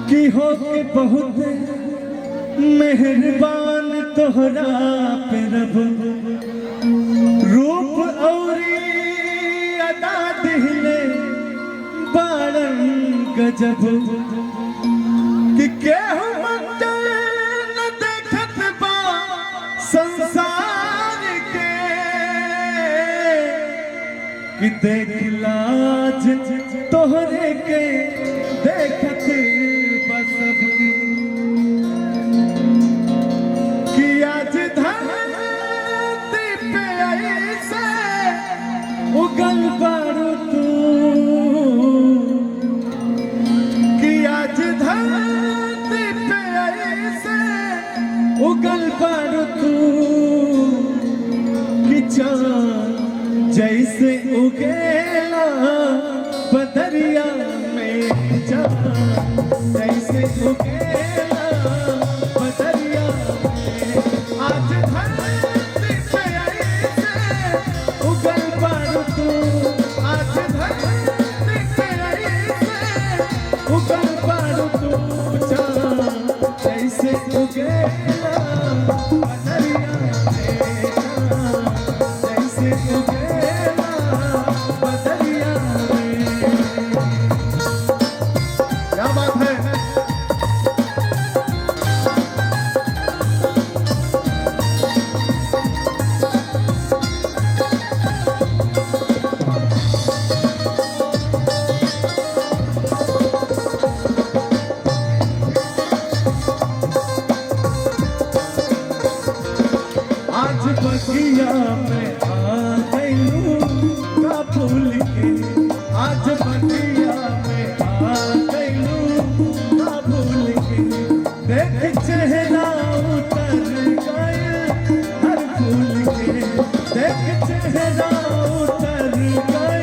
कि हो के बहुत मेहरबान तोहरा पे रब रूप औरी अदा दिले बारन गजब कि केहू मंजर न देखत बा संसार के कि देख लाज तोहरे के देखत बसब कि आज धरती पे ऐसे उगल बारू तू कि आज धरती पे ऐसे उगल बारू तू कि चाँद जैसे उगेला बदरिया में चाँद जैसे उगेला बदरिया में आज धरती पे ऐसे उगल बारू तू आज धरती पे ऐसे उगल बारू तू चाँद जैसे उगेला बदरिया में चाँद जैसे उगेला बदरिया में। क्या बात है। आज बगिया में आ गईलू का फूल के आज बगिया में आ गईलू का फूल के देख चेहरा उतर गए हर फूल के देख चेहरा उतर गए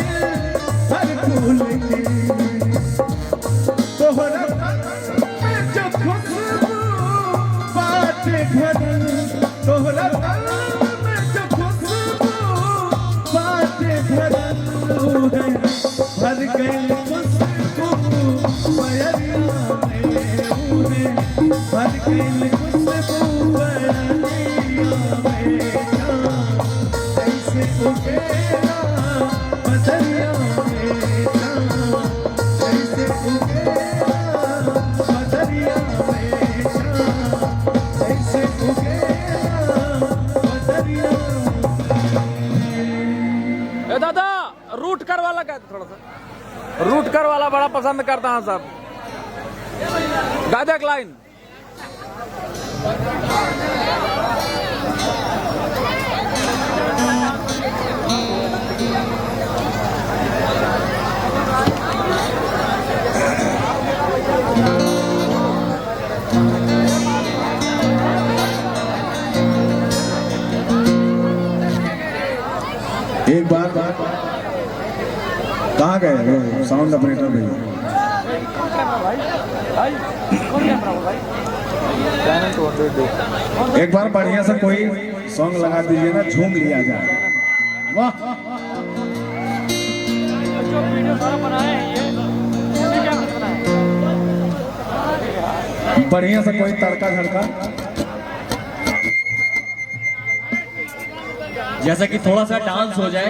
हर फूल के तोहरा में जो खुशबू बात भरल तोहरा भर गई खुशबू बयरिया में भर गई खुशबू बयरिया में जैसे उगेला बदरिया में जैसे उगेला बदरिया में जैसे उगेला बदरिया। दादा रूट कर वाला क्या थोड़ा सा रूट कर वाला बड़ा पसंद करता हूँ सब गायक लाइन एक बार कहाँ गए साउंड ऑपरेटर भैया। एक बार बढ़िया से कोई सॉन्ग लगा दीजिए ना झूम लिया जाए। वाह बढ़िया से कोई तड़का झड़का जैसा कि थोड़ा सा डांस हो जाए।